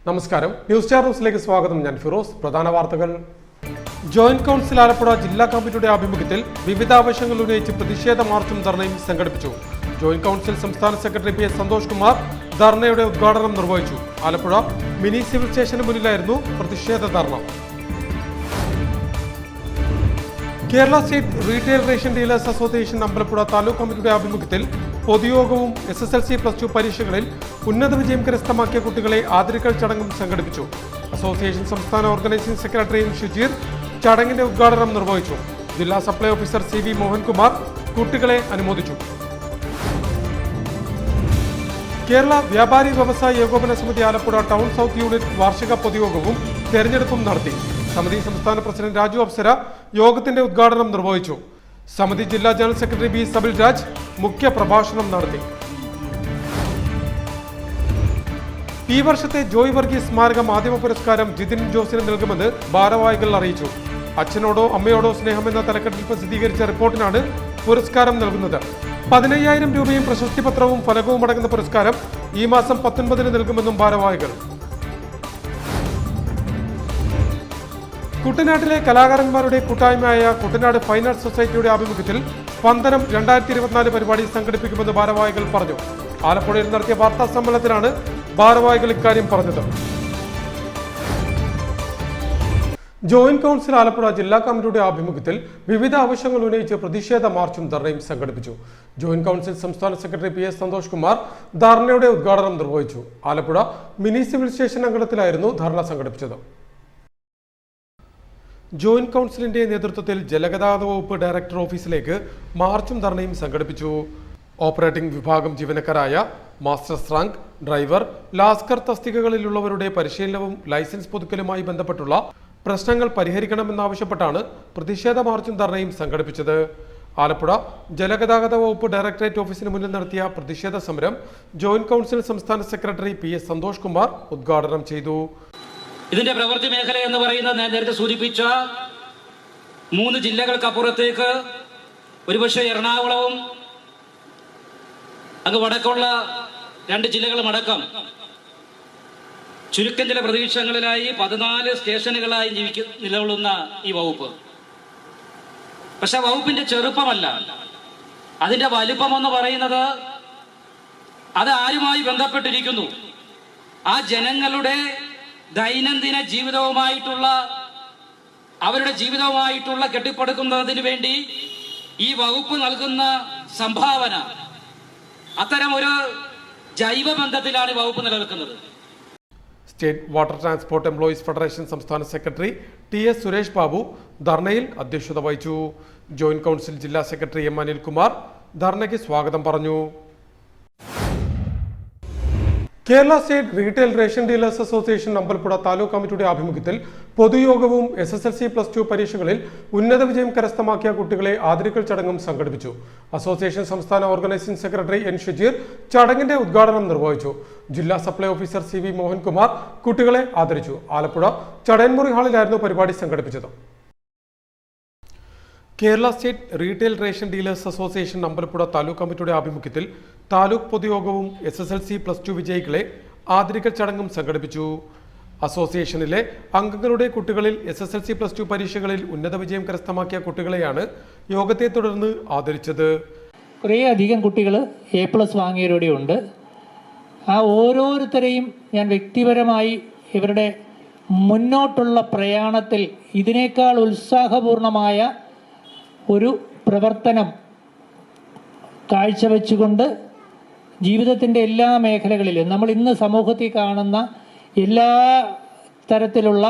നമസ്കാരം, news star ന്യൂസിലേക്ക് സ്വാഗതം. ഞാൻ ഫിറോസ്. പ്രധാന വാർത്തകൾ. ജോയിന്റ് കൗൺസിൽ ആലപ്പുഴ ജില്ലാ കമ്മിറ്റിയുടെ ആഭിമുഖ്യത്തിൽ വിവിധ ആവശ്യങ്ങൾ ഉന്നയിച്ച് പ്രതിഷേധ മാർച്ചും ധർണയും സംഘടിപ്പിച്ചു. ജോയിന്റ് കൗൺസിൽ സംസ്ഥാന secretary P S Santhosh Kumar ധർണയുടെ ഉദ്ഘാടനം നിർവഹിച്ചു. ആലപ്പുഴ മിനി സിവിൽ സ്റ്റേഷന് മുന്നിലായിരുന്നു പ്രതിഷേധ ധർണ. Kerala state retail ration dealers association Ambalappuzha taluk കമ്മിറ്റിയുടെ ആഭിമുഖ്യത്തിൽ പൊതുയോഗവും SSLC+2 പരീക്ഷകളിൽ ഉന്നത വിജയം കരസ്ഥമാക്കിയ കുട്ടികളെ ആദരിക്കൽ ചടങ്ങും സംഘടിപ്പിച്ചു. അസോസിയേഷൻ സംസ്ഥാന ഓർഗനൈസിംഗ് സെക്രട്ടറി ഷുജീർ ചടങ്ങിന്റെ ഉദ്ഘാടനം നിർവഹിച്ചു. ജില്ലാ സപ്ലൈ ഓഫീസർ CV മോഹൻകുമാർ കുട്ടികളെ അനുമോദിച്ചു. കേരള വ്യാപാരി വ്യവസായ ഏകോപന സമിതി ആലപ്പുഴ ടൗൺ സൗത്ത് യൂണിറ്റ് വാർഷിക പൊതുയോഗവും തെരഞ്ഞെടുപ്പും നടത്തി. സമിതി സംസ്ഥാന പ്രസിഡന്റ് രാജു അപ്സര യോഗത്തിന്റെ ഉദ്ഘാടനം നിർവഹിച്ചു. സമിതി ജില്ലാ general secretary B Sabil Raj മുഖ്യ പ്രഭാഷണം നടത്തി. ഈ വർഷത്തെ ജോയ് വർഗീസ് സ്മാരക മാധ്യമ പുരസ്കാരം ജിതിൻ ജോസിന് നൽകുമെന്ന് ഭാരവാഹികൾ അറിയിച്ചു. അച്ഛനോടോ അമ്മയോടോ സ്നേഹമെന്ന തലക്കെട്ടിൽ പ്രസിദ്ധീകരിച്ച റിപ്പോർട്ടിനാണ് പുരസ്കാരം നൽകുന്നത്. 15,000 രൂപയും പ്രശസ്തി പത്രവും ഫലകവും അടങ്ങുന്ന പുരസ്കാരം ഈ മാസം 19-ന് നൽകുമെന്നും ഭാരവാഹികൾ. കുട്ടനാട്ടിലെ കലാകാരന്മാരുടെ കൂട്ടായ്മയായ കുട്ടനാട് ഫൈൻ ആർട്സ് സൊസൈറ്റിയുടെ ആഭിമുഖ്യത്തിൽ സ്പന്ദനം 2024 പരിപാടി സംഘടിപ്പിക്കുമെന്ന് ഭാരവാഹികൾ പറഞ്ഞു. ആലപ്പുഴയിൽ നടത്തിയ വാർത്താ സമ്മേളനത്തിലാണ് ഭാരവാഹികൾ ഇക്കാര്യം പറഞ്ഞത്. ജോയിന്റ് കൗൺസിൽ ആലപ്പുഴ ജില്ലാ കമ്മിറ്റിയുടെ ആഭിമുഖ്യത്തിൽ വിവിധ ആവശ്യങ്ങൾ ഉന്നയിച്ച് പ്രതിഷേധ മാർച്ചും ധർണയും സംഘടിപ്പിച്ചു. ജോയിന്റ് കൗൺസിൽ സംസ്ഥാന സെക്രട്ടറി PS സന്തോഷ് കുമാർ ധർണയുടെ ഉദ്ഘാടനം നിർവഹിച്ചു. ആലപ്പുഴ മിനി സിവിൽ സ്റ്റേഷൻ അങ്കണത്തിലായിരുന്നു ധർണ സംഘടിപ്പിച്ചത്. ജോയിന്റ് കൗൺസിലിന്റെ നേതൃത്വത്തിൽ ജലഗതാഗത വകുപ്പ് ഡയറക്ടർ ഓഫീസിലേക്ക് മാർച്ചും ധർണയും സംഘടിപ്പിച്ചു. ഓപ്പറേറ്റിംഗ് വിഭാഗം ജീവനക്കാരായ മാസ്റ്റേഴ്സ് റാങ്ക്, ഡ്രൈവർ, ലാസ്കർ തസ്തികകളിലുള്ളവരുടെ പരിശീലനവും ലൈസൻസ് പുതുക്കലുമായി ബന്ധപ്പെട്ടുള്ള പ്രശ്നങ്ങൾ പരിഹരിക്കണമെന്നാവശ്യപ്പെട്ടാണ് പ്രതിഷേധ മാർച്ചും ധർണയും സംഘടിപ്പിച്ചത്. ആലപ്പുഴ ജലഗതാഗത വകുപ്പ് ഡയറക്ടറേറ്റ് ഓഫീസിന് മുന്നിൽ നടത്തിയ പ്രതിഷേധ സമരം ജോയിന്റ് കൗൺസിൽ സംസ്ഥാന സെക്രട്ടറി PS സന്തോഷ് കുമാർ ഉദ്ഘാടനം ചെയ്തു. ഇതിന്റെ പ്രവൃത്തി മേഖല എന്ന് പറയുന്നത് ഞാൻ നേരത്തെ സൂചിപ്പിച്ച 3 ജില്ലകൾക്കപ്പുറത്തേക്ക് ഒരുപക്ഷെ എറണാകുളവും അങ്ങ് വടക്കുള്ള 2 ജില്ലകളും അടക്കം ചുരുക്കം ചില പ്രദേശങ്ങളിലായി 14 സ്റ്റേഷനുകളായി നിലകൊള്ളുന്ന ഈ വകുപ്പ്. പക്ഷെ വകുപ്പിന്റെ ചെറുപ്പമല്ല, അതിന്റെ വലിപ്പമെന്ന് പറയുന്നത് അത് ആരുമായി ബന്ധപ്പെട്ടിരിക്കുന്നു, ആ ജനങ്ങളുടെ ദൈനംദിന ജീവിതവുമായിട്ടുള്ള അവരുടെ ജീവിതവുമായിട്ടുള്ള കെട്ടിപ്പടുക്കുന്നതിന് വേണ്ടി ഈ വകുപ്പ് നൽകുന്ന സംഭാവന, അത്തരം ഒരു ജൈവ ബന്ധത്തിലാണ് വകുപ്പ് നിലനിൽക്കുന്നത്. State water transport employees federation സംസ്ഥാന സെക്രട്ടറി TS സുരേഷ് ബാബു ധർണയിൽ അധ്യക്ഷത വഹിച്ചു. ജോയിന്റ് കൗൺസിൽ ജില്ലാ സെക്രട്ടറി M അനിൽകുമാർ ധർണയ്ക്ക് സ്വാഗതം പറഞ്ഞു. Kerala state retail ration dealers association Ambalappuzha taluk കമ്മിറ്റിയുടെ ആഭിമുഖ്യത്തിൽ പൊതുയോഗവും SSLC+2 പരീക്ഷകളിൽ ഉന്നത വിജയം കരസ്ഥമാക്കിയ കുട്ടികളെ ആദരിക്കൽ ചടങ്ങും സംഘടിപ്പിച്ചു. അസോസിയേഷൻ സംസ്ഥാന ഓർഗനൈസിംഗ് സെക്രട്ടറി ഷുജീർ ചടങ്ങിന്റെ ഉദ്ഘാടനം നിർവഹിച്ചു. ജില്ലാ സപ്ലൈ ഓഫീസർ CV മോഹൻകുമാർ കുട്ടികളെ ആദരിച്ചു. ആലപ്പുഴ ചടയൻമുറി ഹാളിലായിരുന്നു പരിപാടി സംഘടിപ്പിച്ചത്. Kerala state retail ration dealers association Ambalappuzha taluk കമ്മിറ്റിയുടെ ആഭിമുഖ്യത്തിൽ താലൂക്ക് പൊതുയോഗവും SSLC+2 വിജയികളെ ആദരിക്കൽ ചടങ്ങും സംഘടിപ്പിച്ചു. അസോസിയേഷനിലെ അംഗങ്ങളുടെ കുട്ടികളിൽ SSLC+2 പരീക്ഷകളിൽ ഉന്നത വിജയം കരസ്ഥമാക്കിയ കുട്ടികളെയാണ് യോഗത്തെ തുടർന്ന് ആദരിച്ചത്. കുറേയധികം കുട്ടികൾ A+ വാങ്ങിയവരുടെ ഉണ്ട്. ആ ഓരോരുത്തരെയും ഞാൻ വ്യക്തിപരമായി ഇവരുടെ മുന്നോട്ടുള്ള പ്രയാണത്തിൽ ഇതിനേക്കാൾ ഉത്സാഹപൂർണമായ ഒരു പ്രവർത്തനം കാഴ്ചവെച്ചുകൊണ്ട് ജീവിതത്തിൻ്റെ എല്ലാ മേഖലകളിലും നമ്മൾ ഇന്ന് സമൂഹത്തിൽ കാണുന്ന എല്ലാ തരത്തിലുള്ള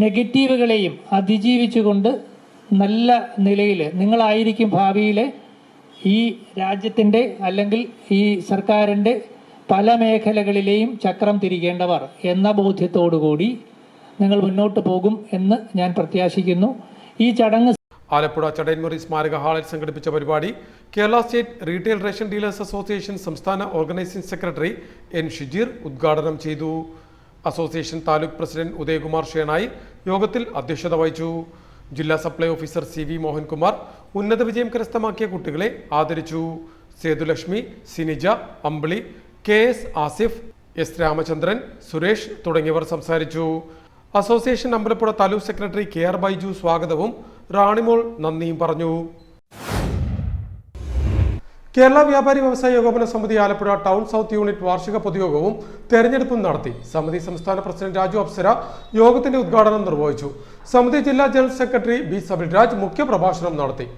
നെഗറ്റീവുകളെയും അതിജീവിച്ചുകൊണ്ട് നല്ല നിലയിൽ നിങ്ങളായിരിക്കും ഭാവിയിൽ ഈ രാജ്യത്തിൻ്റെ അല്ലെങ്കിൽ ഈ സർക്കാരിൻ്റെ പല മേഖലകളിലെയും ചക്രം തിരിക്കേണ്ടവർ എന്ന ബോധ്യത്തോടുകൂടി നിങ്ങൾ മുന്നോട്ട് പോകും എന്ന് ഞാൻ പ്രത്യാശിക്കുന്നു. ഈ ചടങ്ങ് ആലപ്പുഴ ചടയൻമുറി സ്മാരക ഹാളിൽ സംഘടിപ്പിച്ച പരിപാടി Kerala state retail ration dealers association സംസ്ഥാന ഓർഗനൈസിംഗ് സെക്രട്ടറി ഷുജീർ ഉദ്ഘാടനം ചെയ്തു. അസോസിയേഷൻ താലൂക്ക് പ്രസിഡന്റ് ഉദയകുമാർ ഷേണായി യോഗത്തിൽ അധ്യക്ഷത വഹിച്ചു. ജില്ലാ സപ്ലൈ ഓഫീസർ CV മോഹൻകുമാർ ഉന്നത വിജയം കരസ്ഥമാക്കിയ കുട്ടികളെ ആദരിച്ചു. സേതുലക്ഷ്മി, സിനിജ, അമ്പിളി, KS ആസിഫ്, എസ് രാമചന്ദ്രൻ, സുരേഷ് തുടങ്ങിയവർ സംസാരിച്ചു. Association Ambalappuzha taluk secretary KR Baiju സ്വാഗതവും റാണിമോൾ നന്ദിയും പറഞ്ഞു. കേരള വ്യാപാരി വ്യവസായ ഏകോപന സമിതി ആലപ്പുഴ ടൗൺ സൗത്ത് യൂണിറ്റ് വാർഷിക പൊതുയോഗവും തെരഞ്ഞെടുപ്പും നടത്തി. സമിതി സംസ്ഥാന പ്രസിഡന്റ് രാജു അപ്സര യോഗത്തിന്റെ ഉദ്ഘാടനം നിർവഹിച്ചു. സമിതി ജില്ലാ ജനറൽ സെക്രട്ടറി B. സബിൽരാജ് മുഖ്യപ്രഭാഷണം നടത്തി.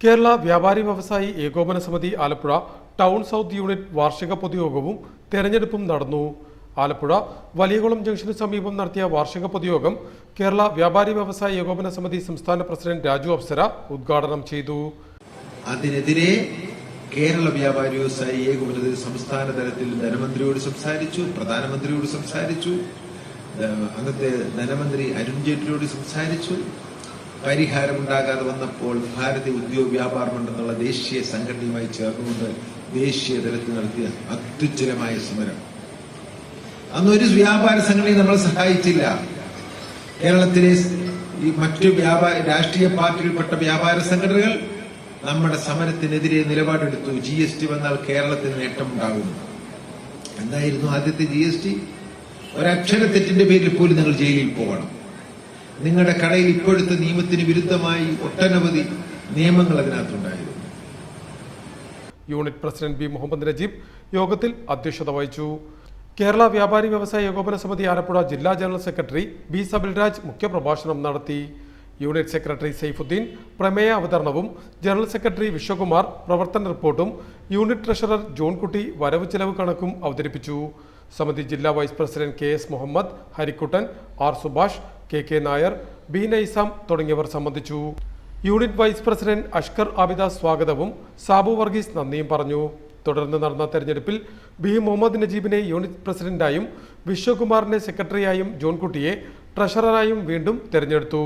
കേരള വ്യാപാരി വ്യവസായി ഏകോപന സമിതി ആലപ്പുഴ ടൗൺ സൗത്ത് യൂണിറ്റ് വാർഷിക പൊതുയോഗവും തെരഞ്ഞെടുപ്പും നടന്നു. ആലപ്പുഴ വലിയകുളം ജംഗ്ഷന് സമീപം നടത്തിയ വാർഷിക പൊതുയോഗം കേരള വ്യാപാരി വ്യവസായി ഏകോപന സമിതി സംസ്ഥാന പ്രസിഡന്റ് രാജു അപ്സര ഉദ്ഘാടനം ചെയ്തു. അതിനെതിരെ കേരള വ്യാപാരി വ്യവസായി ഏകോപന സംസ്ഥാന തലത്തിൽ ധനമന്ത്രിയോട് സംസാരിച്ചു, പ്രധാനമന്ത്രിയോട് സംസാരിച്ചു, അന്നത്തെ ധനമന്ത്രി അരുൺ ജെയ്റ്റ്ലിയോട് സംസാരിച്ചു. പരിഹാരമുണ്ടാകാതെ വന്നപ്പോൾ ഭാരതീയ ഉദ്യോഗ വ്യാപാര മണ്ഡലത്തിലുള്ള ദേശീയ സംഘടനയുമായി ചേർന്നുകൊണ്ട് ദേശീയ തലത്തിൽ നടത്തിയ അത്യുജ്വലമായ സമരം. അന്നൊരു വ്യാപാര സംഘടനയെ നമ്മൾ സഹായിച്ചില്ല. കേരളത്തിലെ ഈ മറ്റു രാഷ്ട്രീയ പാർട്ടിയിൽപ്പെട്ട വ്യാപാര സംഘടനകൾ നമ്മുടെ സമരത്തിനെതിരെ നിലപാടെടുത്തു. GST വന്നാൽ കേരളത്തിന് നേട്ടമുണ്ടാകും. എന്തായിരുന്നു ആദ്യത്തെ GST? ഒരക്ഷരത്തെറ്റിന്റെ പേരിൽ പോലും നിങ്ങൾ ജയിലിൽ പോകണം. നിങ്ങളുടെ കടയിൽ ഇപ്പോഴത്തെ നിയമത്തിന് വിരുദ്ധമായി ഒട്ടനവധി നിയമങ്ങൾ അതിനകത്തുണ്ടായിരുന്നു. Unit president B. Muhammad Najeeb യോഗത്തിൽ അധ്യക്ഷത വഹിച്ചു. കേരള വ്യാപാരി വ്യവസായ ഏകോപന സമിതി ആലപ്പുഴ ജില്ലാ ജനറൽ സെക്രട്ടറി B. സബിൽരാജ് മുഖ്യപ്രഭാഷണം നടത്തി. യൂണിറ്റ് സെക്രട്ടറി സൈഫുദ്ദീൻ പ്രമേയ അവതരണവും ജനറൽ സെക്രട്ടറി വിശ്വകുമാർ പ്രവർത്തന റിപ്പോർട്ടും യൂണിറ്റ് ട്രഷറർ ജോൺകുട്ടി വരവ് ചെലവ് കണക്കും അവതരിപ്പിച്ചു. സമിതി ജില്ലാ vice president KS Muhammad, Harikuttan, R. Subhash, KK Nair, B. Naisam തുടങ്ങിയവർ സംബന്ധിച്ചു. Unit vice president Ashkar Abida സ്വാഗതവും സാബു വർഗീസ് നന്ദിയും പറഞ്ഞു. തുടർന്ന് നടന്ന തെരഞ്ഞെടുപ്പിൽ B. മുഹമ്മദ് നജീബിനെ യൂണിറ്റ് പ്രസിഡന്റായും വിശ്വകുമാറിനെ സെക്രട്ടറിയായും ജോൺകുട്ടിയെ ട്രഷററായും വീണ്ടും തെരഞ്ഞെടുത്തു.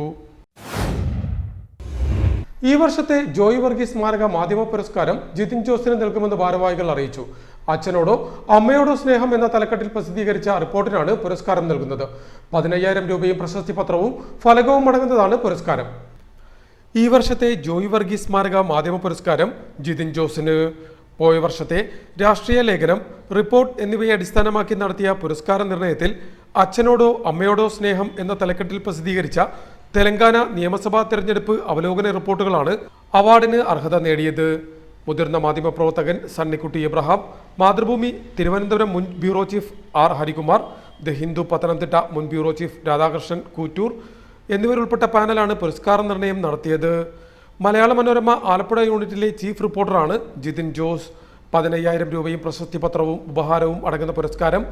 ഈ വർഷത്തെ ജോയ് വർഗീസ് സ്മാരക മാധ്യമ പുരസ്കാരം ജിതിൻ ജോസിന് നൽകുമെന്ന് ഭാരവാഹികൾ അറിയിച്ചു. അച്ഛനോടോ അമ്മയോടോ സ്നേഹം എന്ന തലക്കെട്ടിൽ പ്രസിദ്ധീകരിച്ച റിപ്പോർട്ടിനാണ് പുരസ്കാരം നൽകുന്നത്. 15,000 രൂപയും പ്രശസ്തി പത്രവും ഫലകവും അടങ്ങുന്നതാണ് പുരസ്കാരം. ഈ വർഷത്തെ ജോയ് വർഗീസ് സ്മാരക മാധ്യമ പുരസ്കാരം ജിതിൻ ജോസിന്. പോയ വർഷത്തെ രാഷ്ട്രീയ ലേഖനം, റിപ്പോർട്ട് എന്നിവയെ അടിസ്ഥാനമാക്കി നടത്തിയ പുരസ്കാര നിർണയത്തിൽ അച്ഛനോടോ അമ്മയോടോ സ്നേഹം എന്ന തലക്കെട്ടിൽ പ്രസിദ്ധീകരിച്ച തെലങ്കാന നിയമസഭാ തെരഞ്ഞെടുപ്പ് അവലോകന റിപ്പോർട്ടുകളാണ് അവാർഡിന് അർഹത നേടിയത്. മുതിർന്ന മാധ്യമപ്രവർത്തകൻ സണ്ണിക്കുട്ടി എബ്രഹാം, മാതൃഭൂമി തിരുവനന്തപുരം മുൻ bureau chief R. Harikumar, the Hindu Pathanamthitta മുൻ ബ്യൂറോ ചീഫ് രാധാകൃഷ്ണൻ കൂറ്റൂർ എന്നിവരുൾപ്പെട്ട പാനലാണ് പുരസ്കാര നിർണയം നടത്തിയത്. മലയാള മനോരമ ആലപ്പുഴ യൂണിറ്റിലെ ചീഫ് റിപ്പോർട്ടറാണ് ജിതിൻ ജോസ്. 15,000 രൂപയും പ്രശസ്തി പത്രവും ഉപഹാരവും അടങ്ങുന്ന പുരസ്കാരം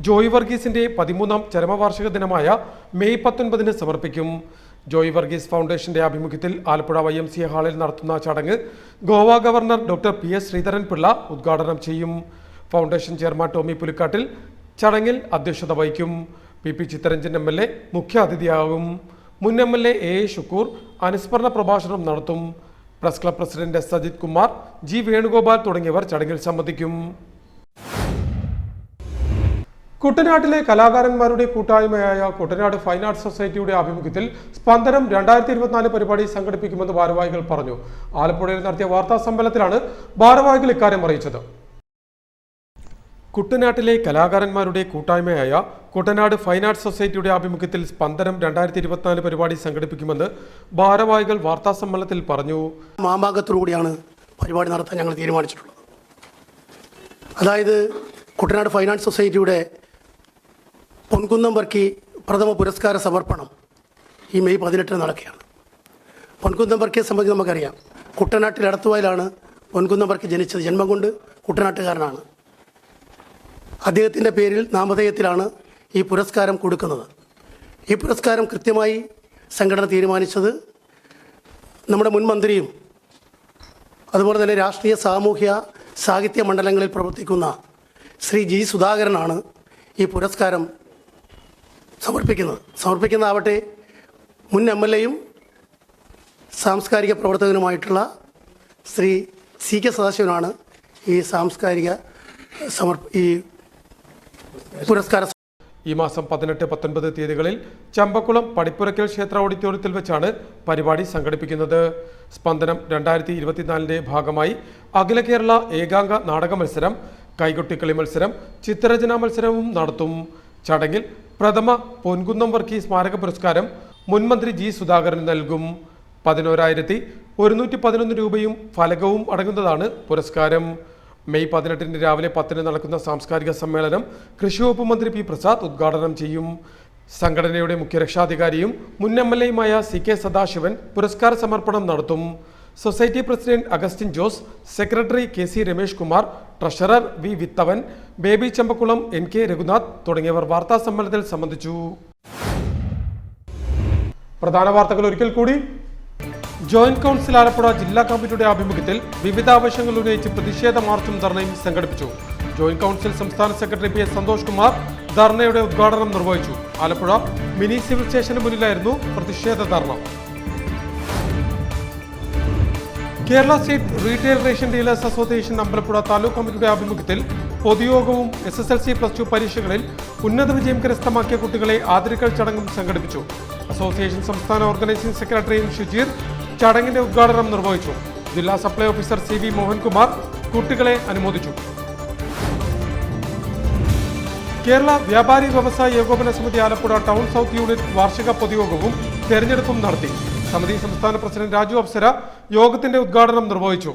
ജോയ് വർഗീസിന്റെ 13ാം ചരമവാർഷിക ദിനമായ മെയ് 19-ന് സമർപ്പിക്കും. ജോയ് വർഗീസ് ഫൗണ്ടേഷന്റെ ആഭിമുഖ്യത്തിൽ ആലപ്പുഴ YMCA ഹാളിൽ നടത്തുന്ന ചടങ്ങ് Goa governor doctor PS Sreedharan Pillai ഉദ്ഘാടനം ചെയ്യും. ഫൗണ്ടേഷൻ ചെയർമാൻ ടോമി പുലിക്കാട്ടിൽ ചടങ്ങിൽ അധ്യക്ഷത വഹിക്കും. PP ചിത്തരഞ്ജൻ MLA മുഖ്യ അതിഥിയാകും. മുൻ MLA AA ഷുക്കൂർ അനുസ്മരണ പ്രഭാഷണം നടത്തും. Press club president S. Ajith Kumar, G. Venugopal തുടങ്ങിയവർ ചടങ്ങിൽ സംബന്ധിക്കും. കുട്ടനാട്ടിലെ കലാകാരന്മാരുടെ കൂട്ടായ്മയായ കുട്ടനാട് ഫൈൻ ആർട്സ് സൊസൈറ്റിയുടെ ആഭിമുഖ്യത്തിൽ സ്പന്ദനം 2024 പരിപാടി സംഘടിപ്പിക്കുമെന്ന് ഭാരവാഹികൾ പറഞ്ഞു. ആലപ്പുഴയിൽ നടത്തിയ വാർത്താ സമ്മേളനത്തിലാണ് ഭാരവാഹികൾ ഇക്കാര്യം അറിയിച്ചത്. കുട്ടനാട്ടിലെ കലാകാരന്മാരുടെ കൂട്ടായ്മയായ കുട്ടനാട് ഫൈൻ ആർട്സ് സൊസൈറ്റിയുടെ ആഭിമുഖ്യത്തിൽ സ്പന്ദനം 2024 പരിപാടി സംഘടിപ്പിക്കുമെന്ന് ഭാരവാഹികൾ വാർത്താ സമ്മേളനത്തിൽ പറഞ്ഞു. മാമാങ്കത്തോടുകൂടിയാണ് പരിപാടി നടത്താൻ ഞങ്ങൾ തീരുമാനിച്ചിട്ടുള്ളത്. അതായത് കുട്ടനാട് ഫൈൻ ആർട്സ് സൊസൈറ്റിയുടെ പൊൻകുന്നം വർക്കി പ്രഥമ പുരസ്കാര സമർപ്പണം ഈ മെയ് 18 നടക്കുകയാണ്. പൊൻകുന്നം വർക്കിയെ സംബന്ധിച്ച് നമുക്കറിയാം, കുട്ടനാട്ടിൽ എടത്തുവായിലാണ് പൊൻകുന്നം വർക്കി ജനിച്ചത്. ജന്മം കൊണ്ട് കുട്ടനാട്ടുകാരനാണ്. അദ്ദേഹത്തിൻ്റെ പേരിൽ നാമധേയത്തിലാണ് ഈ പുരസ്കാരം കൊടുക്കുന്നത്. ഈ പുരസ്കാരം കൃത്യമായി സംഘടന തീരുമാനിച്ചത് നമ്മുടെ മുൻ മന്ത്രിയും അതുപോലെ തന്നെ രാഷ്ട്രീയ സാമൂഹ്യ സാഹിത്യ മണ്ഡലങ്ങളിൽ പ്രവർത്തിക്കുന്ന ശ്രീ G. സുധാകരനാണ് ഈ പുരസ്കാരം സമർപ്പിക്കുന്നതാവട്ടെ മുൻ MLAയും സാംസ്കാരിക പ്രവർത്തകനുമായിട്ടുള്ള ശ്രീ CK സദാശിവനാണ് ഈ സാംസ്കാരിക പുരസ്കാരം. ഈ മാസം 18, 19 തീയതികളിൽ ചമ്പക്കുളം പടിപ്പുരയ്ക്കൽ ക്ഷേത്ര ഓഡിറ്റോറിയത്തിൽ വെച്ചാണ് പരിപാടി സംഘടിപ്പിക്കുന്നത്. സ്പന്ദനം 2024 ഭാഗമായി അഖില കേരള ഏകാംഗ നാടക മത്സരം കൈകൊട്ടിക്കളി മത്സരം, ചിത്രരചനാ മത്സരവും നടത്തും. ചടങ്ങിൽ പ്രഥമ പൊൻകുന്നം വർക്കി സ്മാരക പുരസ്കാരം മുൻമന്ത്രി ജി സുധാകരൻ നൽകും. 11,111 രൂപയും ഫലകവും അടങ്ങുന്നതാണ് പുരസ്കാരം. മെയ് 18 രാവിലെ 10 നടക്കുന്ന സാംസ്കാരിക സമ്മേളനം കൃഷിവകുപ്പ് മന്ത്രി പി പ്രസാദ് ഉദ്ഘാടനം ചെയ്യും. സംഘടനയുടെ മുഖ്യ രക്ഷാധികാരിയും മുൻ MLA-യുമായ CK സദാശിവൻ പുരസ്കാര സമർപ്പണം നടത്തും. Society president Augustine Jose, secretary KC Ramesh Kumar, treasurer V Vithavan, Baby Chambakkulam, NK Raghunath തുടങ്ങിയവർ വാർത്താ സമ്മേളനത്തിൽ സംബന്ധിച്ചു. പ്രധാന വാർത്തകൾ ഒരിക്കൽ കൂടി. ജോയിന്റ് കൗൺസിൽ ആലപ്പുഴ ജില്ലാ കമ്മിറ്റിയുടെ ആഭിമുഖ്യത്തിൽ വിവിധ ആവശ്യങ്ങൾ ഉന്നയിച്ച് പ്രതിഷേധ മാർച്ചും ധർണയും സംഘടിപ്പിച്ചു. ജോയിന്റ് കൗൺസിൽ സംസ്ഥാന സെക്രട്ടറി PS സന്തോഷ് കുമാർ ധർണയുടെ ഉദ്ഘാടനം നിർവഹിച്ചു. ആലപ്പുഴ മിനി സിവിൽ സ്റ്റേഷന് മുന്നിലായിരുന്നു പ്രതിഷേധ ധർണ. Kerala state retail ration dealers association Ambalappuzha taluk കമ്മിറ്റിയുടെ ആഭിമുഖ്യത്തിൽ പൊതുയോഗവും SSLC+2 പരീക്ഷകളിൽ ഉന്നത വിജയം കരസ്ഥമാക്കിയ കുട്ടികളെ ആദരിക്കൽ ചടങ്ങും സംഘടിപ്പിച്ചു. അസോസിയേഷൻ സംസ്ഥാന ഓർഗനൈസിംഗ് സെക്രട്ടറി ഷുജീർ ചടങ്ങിന്റെ ഉദ്ഘാടനം നിർവഹിച്ചു. ജില്ലാ സപ്ലൈ ഓഫീസർ CV മോഹൻകുമാർ കുട്ടികളെ അനുമോദിച്ചു. കേരള വ്യാപാരി വ്യവസായ ഏകോപന സമിതി ആലപ്പുഴ ടൗൺ സൗത്ത് യൂണിറ്റ് വാർഷിക പൊതുയോഗവും തെരഞ്ഞെടുപ്പും നടത്തി. സമിതി സംസ്ഥാന പ്രസിഡന്റ് രാജു അപ്സര യോഗത്തിന്റെ ഉദ്ഘാടനം നിർവഹിച്ചു.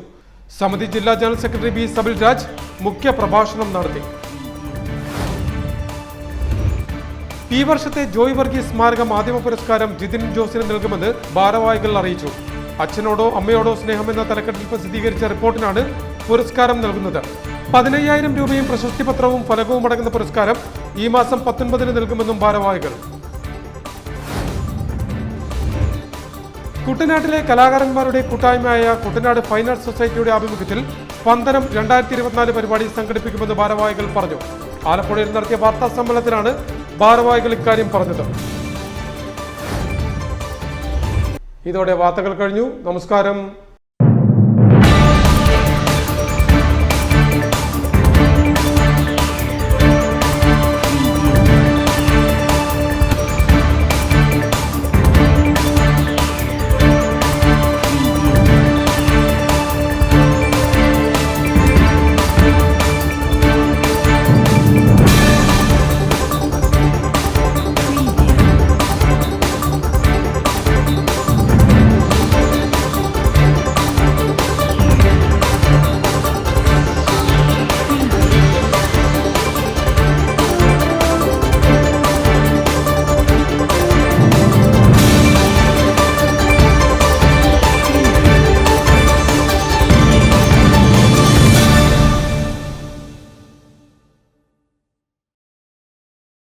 സമിതി ജില്ലാ general secretary B Sabil Raj മുഖ്യ പ്രഭാഷണം നടത്തി. ഈ വർഷത്തെ ജോയ് വർഗീസ് സ്മാരക മാധ്യമ പുരസ്കാരം ജിതിൻ ജോസിന് നൽകുമെന്ന് ഭാരവാഹികൾ അറിയിച്ചു. അച്ഛനോടോ അമ്മയോടോ സ്നേഹമെന്ന തലക്കെട്ടിൽ പ്രസിദ്ധീകരിച്ച റിപ്പോർട്ടിനാണ് പുരസ്കാരം നൽകുന്നത്. 15,000 രൂപയും പ്രശസ്തി പത്രവും ഫലകവും അടങ്ങുന്ന പുരസ്കാരം ഈ മാസം 19-ന് നൽകുമെന്നും ഭാരവാഹികൾ. കുട്ടനാട്ടിലെ കലാകാരന്മാരുടെ കൂട്ടായ്മയായ കുട്ടനാട് ഫൈൻ ആർട്സ് സൊസൈറ്റിയുടെ ആഭിമുഖ്യത്തിൽ സ്പന്ദനം 2024 പരിപാടി സംഘടിപ്പിക്കുമെന്ന് ഭാരവാഹികൾ പറഞ്ഞു. ആലപ്പുഴയിൽ നടത്തിയ വാർത്താ സമ്മേളനത്തിലാണ് ഭാരവാഹികൾ ഇക്കാര്യം പറഞ്ഞത്. ഇതോടെ വാർത്തകൾ കഴിഞ്ഞു. നമസ്കാരം.